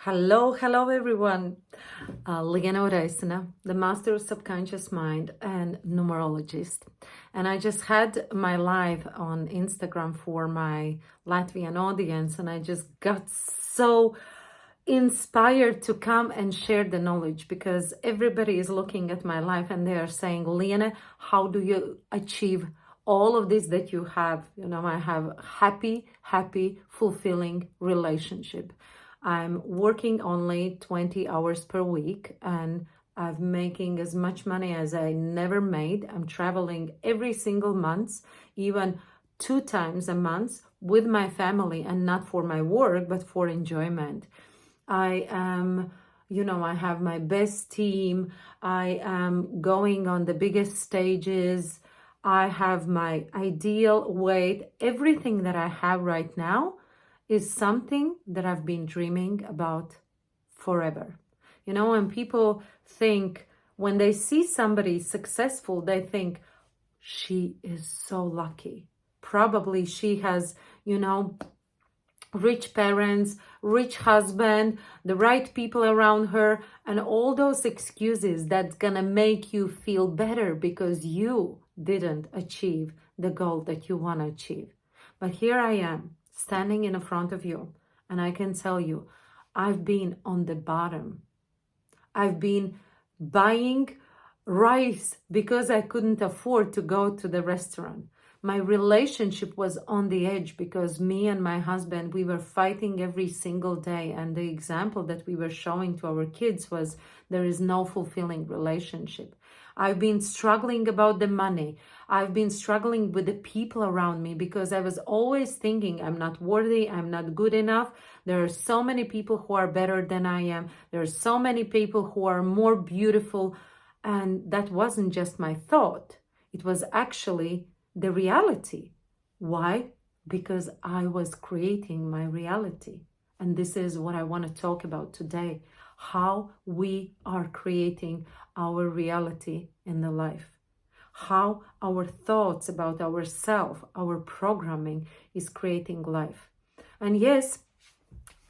Hello everyone. Liana Oreisina, the master of subconscious mind and numerologist. And I just had my live on Instagram for my Latvian audience, and I just got so inspired to come and share the knowledge because everybody is looking at my life and they are saying, Liana, how do you achieve all of this that you have? I have happy, fulfilling relationship. I'm working only 20 hours per week and I'm making as much money as I never made. I'm traveling every single month, even 2 times a month with my family, and not for my work, but for enjoyment. I am, I have my best team. I am going on the biggest stages. I have my ideal weight. Everything that I have right now is something that I've been dreaming about forever. When people think, when they see somebody successful, they think, she is so lucky. Probably she has, rich parents, rich husband, the right people around her, and all those excuses that's gonna make you feel better because you didn't achieve the goal that you want to achieve. But here I am, standing in front of you, and I can tell you, I've been on the bottom. I've been buying rice because I couldn't afford to go to the restaurant. My relationship was on the edge because me and my husband, we were fighting every single day. And the example that we were showing to our kids was there is no fulfilling relationship. I've been struggling about the money. I've been struggling with the people around me because I was always thinking I'm not worthy, I'm not good enough. There are so many people who are better than I am. There are so many people who are more beautiful. And that wasn't just my thought. It was actually the reality. Why? Because I was creating my reality. And this is what I want to talk about today. How we are creating our reality in the life. How our thoughts about ourselves, our programming is creating life. And yes,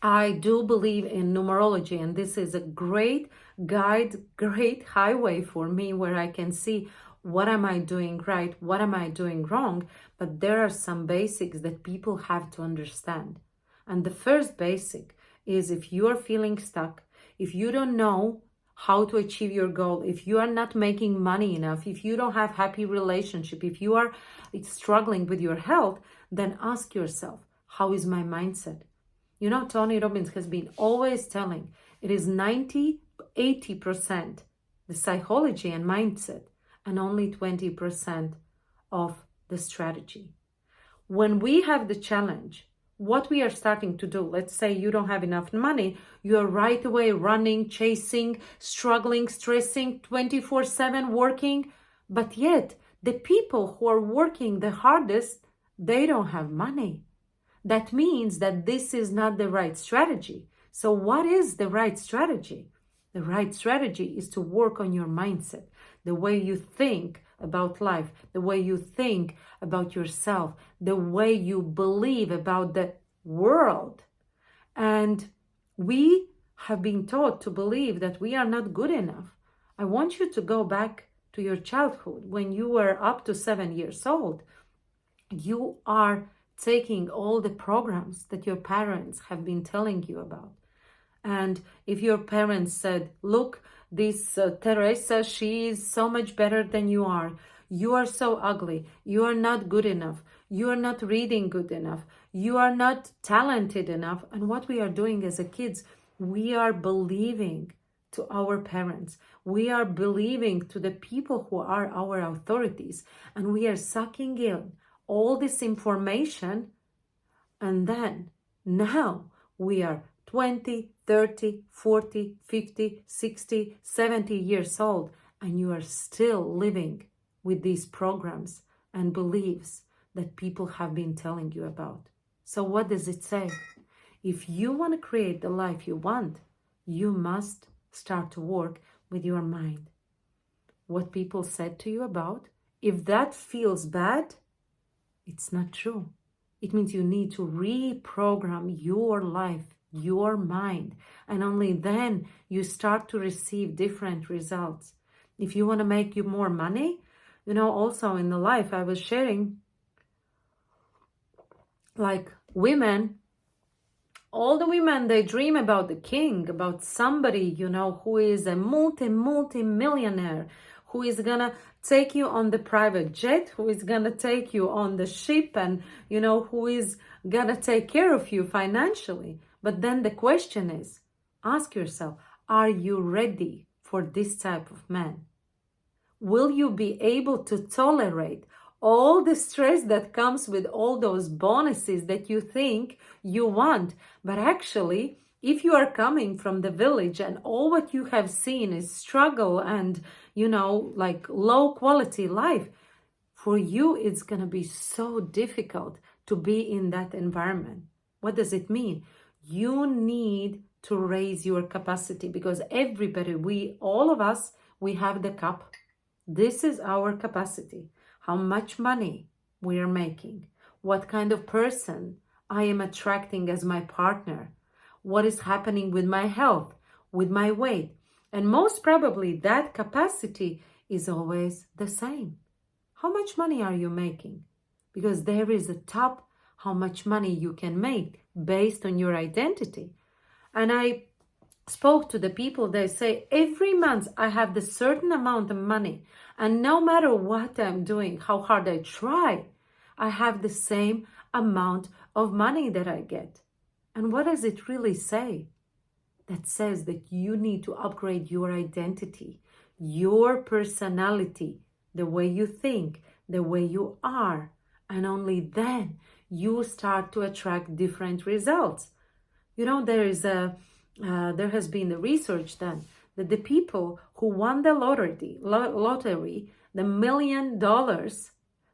I do believe in numerology, and this is a great guide, great highway for me where I can see what am I doing right, what am I doing wrong, but there are some basics that people have to understand. And the first basic is if you are feeling stuck, if you don't know how to achieve your goal, if you are not making money enough, if you don't have happy relationship, if you are struggling with your health, then ask yourself, how is my mindset? Tony Robbins has been always telling it is 80% the psychology and mindset and only 20% of the strategy. When we have the challenge, what we are starting to do, let's say you don't have enough money, you are right away running, chasing, struggling, stressing, 24/7 working, but yet the people who are working the hardest, they don't have money. That means that this is not the right strategy. So what is the right strategy? The right strategy is to work on your mindset, the way you think about life, the way you think about yourself, the way you believe about the world. And we have been taught to believe that we are not good enough. I want you to go back to your childhood when you were up to 7 years old. You are taking all the programs that your parents have been telling you about. And if your parents said, look, this Teresa, she is so much better than you are so ugly, you are not good enough, you are not reading good enough, you are not talented enough. And what we are doing as a kids, we are believing to our parents, we are believing to the people who are our authorities, and we are sucking in all this information. And then now we are 20, 30, 40, 50, 60, 70 years old, and you are still living with these programs and beliefs that people have been telling you about. So what does it say? If you want to create the life you want, you must start to work with your mind. What people said to you about, if that feels bad, it's not true. It means you need to reprogram your life your mind. And only then you start to receive different results. If you want to make you more money, also in the life I was sharing, like women, all the women, they dream about the king, about somebody, who is a multi-millionaire, who is gonna take you on the private jet, who is gonna take you on the ship, and, who is gonna take care of you financially. But then the question is, ask yourself, are you ready for this type of man? Will you be able to tolerate all the stress that comes with all those bonuses that you think you want? But actually, if you are coming from the village and all what you have seen is struggle and, like low quality life, for you, it's going to be so difficult to be in that environment. What does it mean? You need to raise your capacity, because everybody, all of us, we have the cup. This is our capacity. How much money we are making. What kind of person I am attracting as my partner. What is happening with my health, with my weight. And most probably that capacity is always the same. How much money are you making? Because there is a top how much money you can make based on your identity. And I spoke to the people, they say every month I have the certain amount of money, and no matter what I'm doing, how hard I try, I have the same amount of money that I get. And what does it really say? That says that you need to upgrade your identity, your personality, the way you think, the way you are, and only then you start to attract different results. There has been a research done that the people who won the lottery, the $1 million,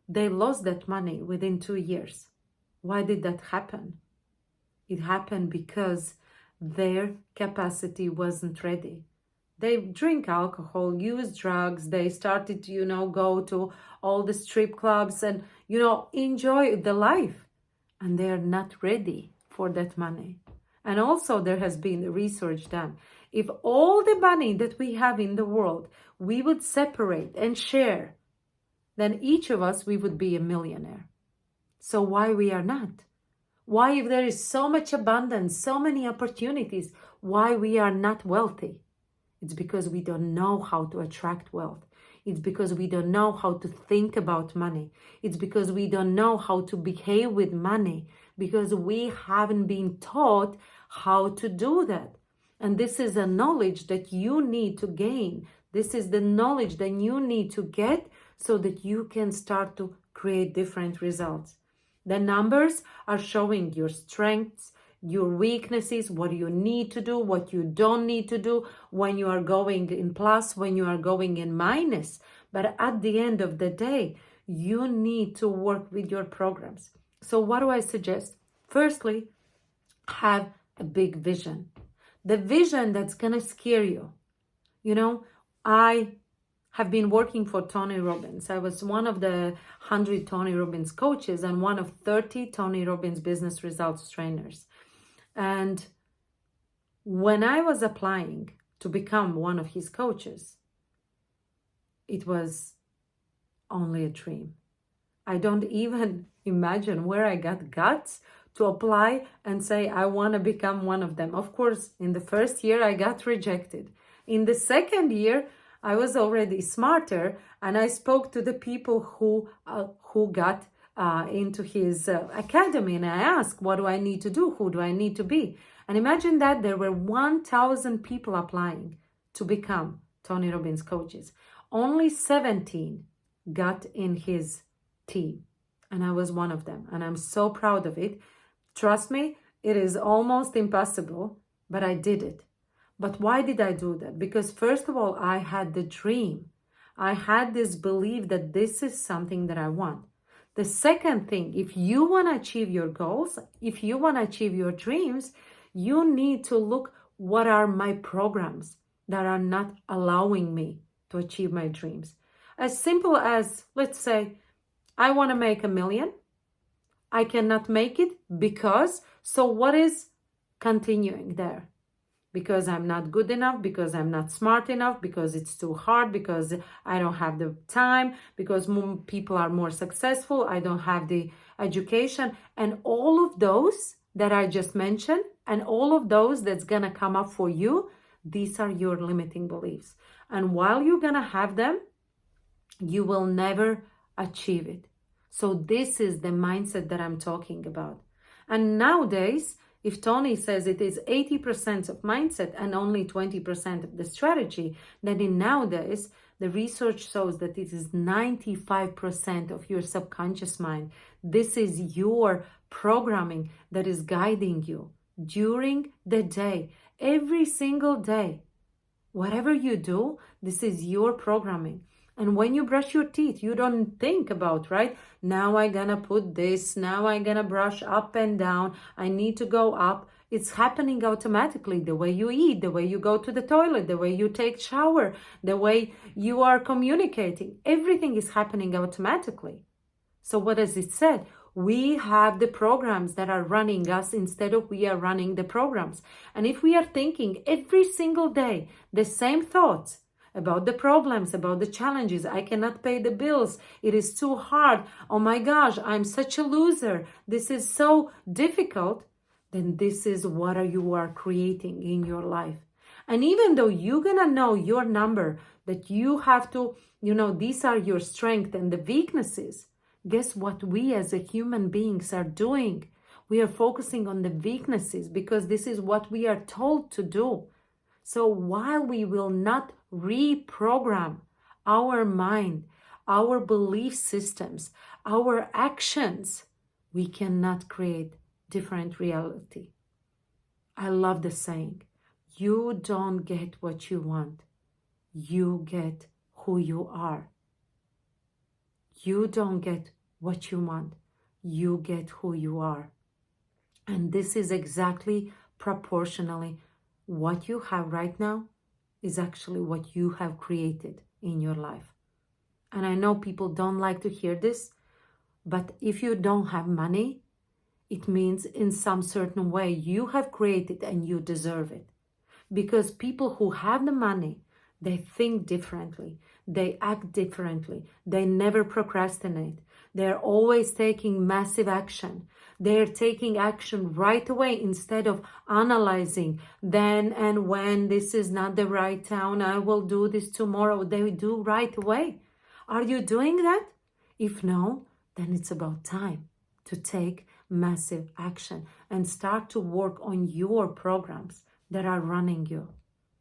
they lost that money within 2 years. Why did that happen? It happened because their capacity wasn't ready. They drink alcohol, use drugs, they started to, go to all the strip clubs and, enjoy the life. And they are not ready for that money. And also there has been research done. If all the money that we have in the world, we would separate and share, then each of us, we would be a millionaire. So why we are not? Why, if there is so much abundance, so many opportunities, why we are not wealthy? It's because we don't know how to attract wealth. It's because we don't know how to think about money. It's because we don't know how to behave with money, because we haven't been taught how to do that. And this is a knowledge that you need to gain. This is the knowledge that you need to get so that you can start to create different results. The numbers are showing your strengths, your weaknesses, what you need to do, what you don't need to do, when you are going in plus, when you are going in minus. But at the end of the day, you need to work with your programs. So what do I suggest? Firstly, have a big vision. The vision that's going to scare you. I have been working for Tony Robbins. I was one of the 100 Tony Robbins coaches and one of 30 Tony Robbins business results trainers. And when I was applying to become one of his coaches, it was only a dream. I don't even imagine where I got guts to apply and say, I want to become one of them. Of course, in the first year, I got rejected. In the second year, I was already smarter, and I spoke to the people who got into his academy, and I asked, what do I need to do? Who do I need to be? And imagine that there were 1,000 people applying to become Tony Robbins coaches. Only 17 got in his team, and I was one of them, and I'm so proud of it. Trust me, it is almost impossible, but I did it. But why did I do that? Because first of all, I had the dream. I had this belief that this is something that I want. The second thing, if you want to achieve your goals, if you want to achieve your dreams, you need to look, what are my programs that are not allowing me to achieve my dreams? As simple as, let's say, I want to make $1 million. I cannot make it because, so what is continuing there. Because I'm not good enough, because I'm not smart enough, because it's too hard, because I don't have the time, because more people are more successful, I don't have the education, and all of those that I just mentioned, and all of those that's gonna come up for you, these are your limiting beliefs. And while you're gonna have them, you will never achieve it. So this is the mindset that I'm talking about. And nowadays, if Tony says it is 80% of mindset and only 20% of the strategy, then in nowadays, the research shows that it is 95% of your subconscious mind. This is your programming that is guiding you during the day, every single day. Whatever you do, this is your programming. And when you brush your teeth, you don't think about, right? Now I'm gonna put this, now I'm gonna brush up and down, I need to go up. It's happening automatically. The way you eat, the way you go to the toilet, the way you take shower, the way you are communicating, everything is happening automatically. So what does it say? We have the programs that are running us instead of we are running the programs. And if we are thinking every single day the same thoughts about the problems, about the challenges, I cannot pay the bills, it is too hard, oh my gosh, I'm such a loser, this is so difficult, then this is what you are creating in your life. And even though you're gonna know your number, that you have to, these are your strengths and the weaknesses, guess what we as a human beings are doing? We are focusing on the weaknesses because this is what we are told to do. So while we will not reprogram our mind, our belief systems, our actions, we cannot create different reality. I love the saying, you don't get what you want, you get who you are. You don't get what you want, you get who you are. And this is exactly proportionally what you have right now is actually what you have created in your life. And I know people don't like to hear this, but if you don't have money, it means in some certain way you have created and you deserve it. Because people who have the money, they think differently, they act differently, they never procrastinate, they're always taking massive action. They're taking action right away instead of analyzing then and when, this is not the right time, I will do this tomorrow. They do right away. Are you doing that? If no, then it's about time to take massive action and start to work on your programs that are running you.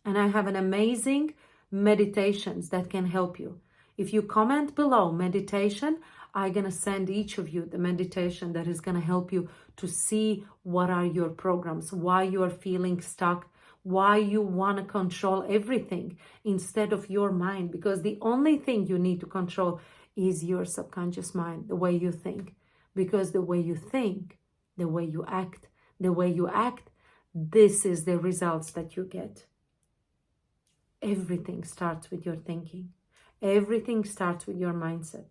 And I have an amazing meditations that can help you. If you comment below meditation, I'm going to send each of you the meditation that is going to help you to see what are your programs, why you are feeling stuck, why you want to control everything instead of your mind. Because the only thing you need to control is your subconscious mind, the way you think. Because the way you think, the way you act, this is the results that you get. Everything starts with your thinking. Everything starts with your mindset.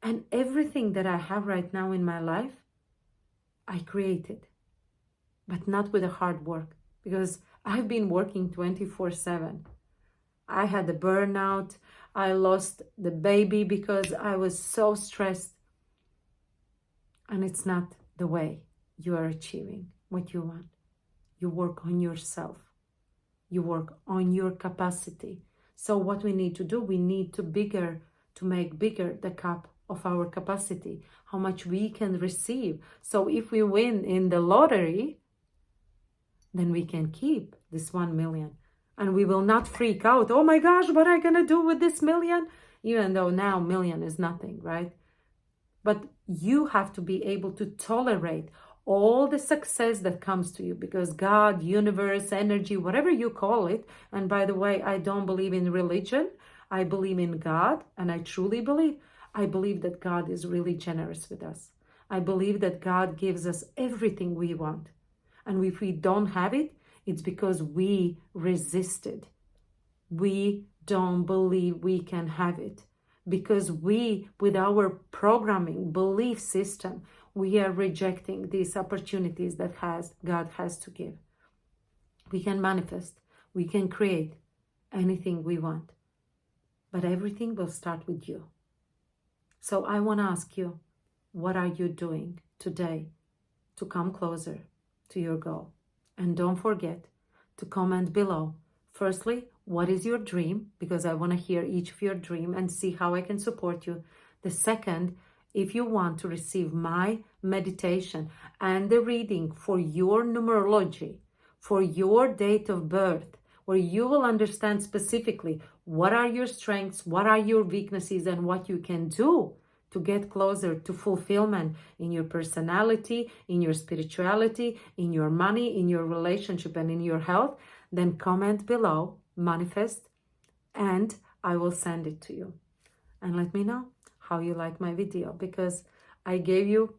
And everything that I have right now in my life, I created, but not with a hard work, because I've been working 24/7. I had a burnout. I lost the baby because I was so stressed. And it's not the way you are achieving what you want. You work on yourself. You work on your capacity. So what we need to do, we need to make bigger the cup of our capacity, how much we can receive. So if we win in the lottery, then we can keep this 1 million. And we will not freak out, oh my gosh, what am I gonna do with this million? Even though now million is nothing, right? But you have to be able to tolerate all the success that comes to you, because God, universe, energy, whatever you call it, and by the way, I don't believe in religion, I believe in God, and I truly believe. I believe that God is really generous with us. I believe that God gives us everything we want. And if we don't have it, it's because we resisted. We don't believe we can have it. Because we, with our programming, belief system, we are rejecting these opportunities that God has to give. We can manifest, we can create anything we want, but everything will start with you. So I want to ask you, what are you doing today to come closer to your goal? And don't forget to comment below. Firstly, what is your dream? Because I want to hear each of your dream and see how I can support you. The second, if you want to receive my meditation and the reading for your numerology, for your date of birth, where you will understand specifically what are your strengths, what are your weaknesses, and what you can do to get closer to fulfillment in your personality, in your spirituality, in your money, in your relationship, and in your health, then comment below, manifest, and I will send it to you. And let me know how you like my video, because I gave you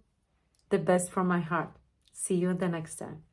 the best from my heart. See you the next time.